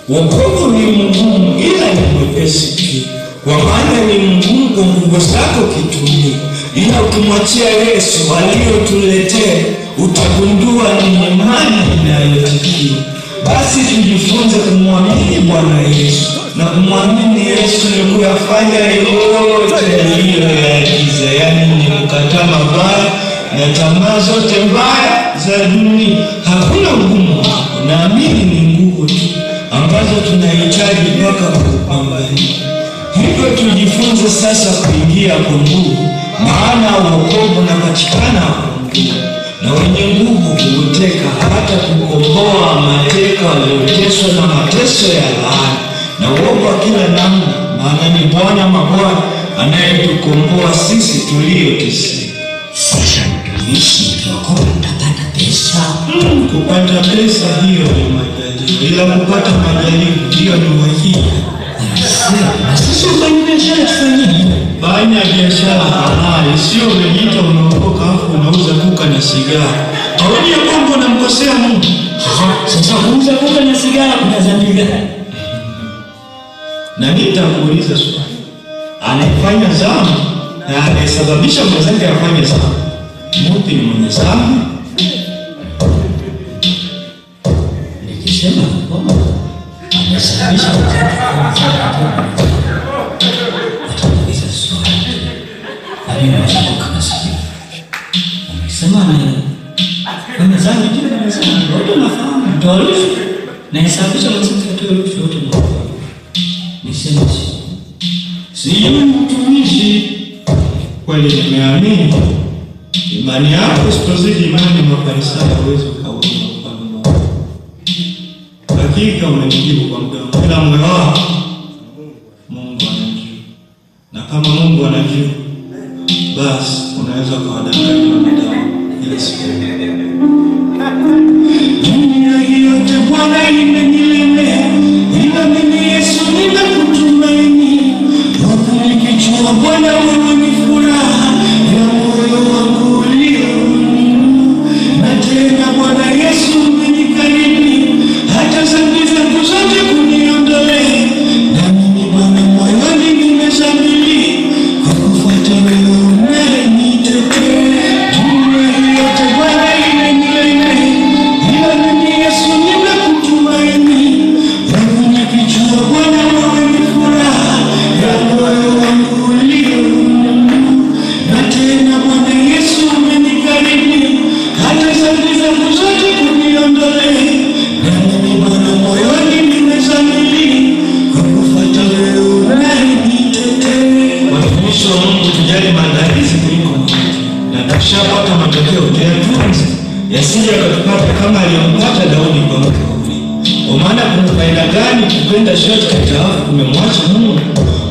Wokovu ni mgumu ila ni mwepesi tu, kwa maana ni mgumu kwa nguvu zako kitumia, ila ukimwachia Yesu aliyotuletea utagundua ni imani inayotikia. Basi tujifunze kumwamini Bwana Yesu, na kumwamini Yesu ni kuyafanya yote aliyoyaagiza, yaani ni kukataa mabaya na tamaa zote mbaya za dunia. Hakuna ugumu hapo, naamini ni nguvu tu ambazo tunahitaji mpaka kupambania. Hivyo tujifunze sasa kuingia kwa nguvu, maana wokovu unapatikana kwa nguvu, na wenye nguvu huteka hata kukomboa mateka walioteswa na mateso ya laana na uovu wa kila namna, maana ni Bwana mabwana anayetukomboa sisi tulioteseka. Sasa mtumishi, ukiokoka utapata pesa. Kupata pesa hiyo ni majaliwa, ila kupata majaliwa hiyo ni uhakika. Na sisi ufanye biashara tufanyeni. Fanya biashara halali, sio unajiita unaokoka hapo unauza kuka na sigara. Haoni ya kwamba unamkosea Mungu? Sasa kuuza kuka na sigara kuna dhambi gani? Na nitakuuliza swali. Anayefanya dhambi na anayesababisha mwenzake afanye dhambi, yupi ni mwenye dhambi? Nikisema kwamba amesababisha mwenzake afanye dhambi, atauliza swali. Aliyeanza kuka na sigara. Amesema kwenye dhambi ndio amesema wote nafahamu mtoarufu na hesabisha mwenzake atoarufu wote mnafahamu. Niseme sijui mtumishi, kweli nimeamini. Imani yako sitozidi imani Mafarisayo, huwezi ukaona ufalme wa Mungu. Hakika umenijibu kwa mdomo, ila moyo wako Mungu anajua, na kama Mungu anajua, basi unaweza kuwadanganya wanadamu ila siku. Dunia hii yote Bwana imenilemea, ila mimi Yesu ninakutumaini. Huku nikijua Bwana wewe ni furaha ya moyo wangu ulioumia, na tena Bwana Yesu umenikaribia, hata dhambi zangu zote kuniondolea. Na mimi Bwana moyoni nimeshamili kwa kufuata wewe unayenitetea. Dunia hii yote Bwana imenilemea, ila mimi Yesu ninakutumaini. Huku nikijua Bwana wewe ni furaha ya moyo wangu ulioumia, na tena Bwana Yesu umenikaribia, hata dhambi zangu zote kuniondolea. Na mimi Bwana moyoni nimeshamili kwa kufuata wewe unayenitetea. Watumishi wa Mungu, tujali maandalizi kuliko wakati, na tukishapata matokeo tuyatunze, yasije yakatupata kama aliyompata Daudi kwa mke wa Uria. Kwa maana kuna faida gani kupenda shortcut halafu kumemwacha Mungu?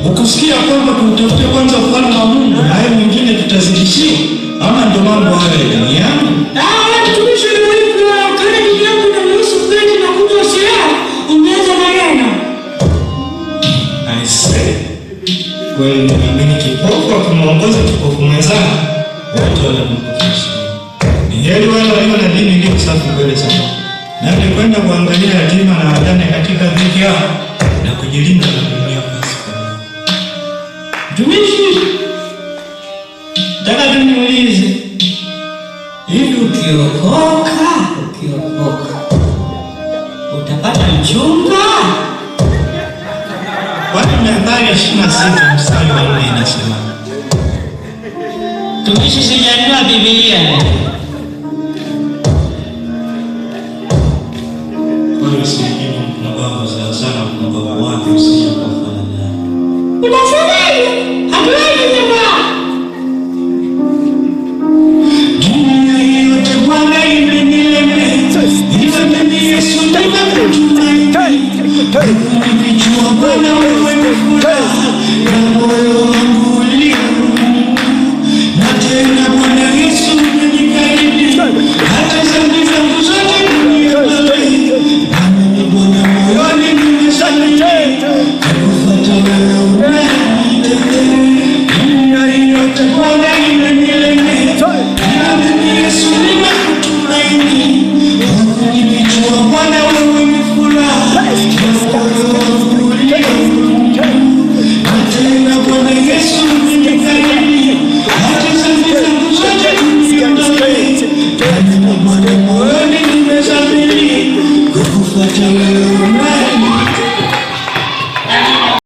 Ukusikia kwamba tumtafutie kwanza ufalme wa Mungu na hayo mengine tutazidishiwa? Ama ndo mambo hayo ya duniani? Mtumishi ni hivyo, kama ni yangu na nusu kweli na kunywa silaha, umeanza maneno. I say, kweli ninaamini kipofu akimwongoza kipofu mwenzake, wote wanamkufisha. Ni heri wale walio na dini iliyo safi mbele za Mungu, na ni kwenda kuangalia yatima na wajane katika dhiki yao na kujilinda na dunia pasipo. Mtumishi, nataka niulize, hivi ukiokoka utapata mchumba? Kwani Methali 26 mstari wa 4 inasema? Mtumishi, sijajua Biblia. Kwa hiyo sijui mpumbavu sana mpumbavu wake usije kufanya naye. Unasemaje? Hatuwezi jamaa. Dunia hii yote Bwana imenilemea, ila mimi Yesu ninakutumaini. Nikijua Bwana wewe ni furaha ya moyo wangu ulioumia, na tena Bwana Yesu umenikaribia, hata wewe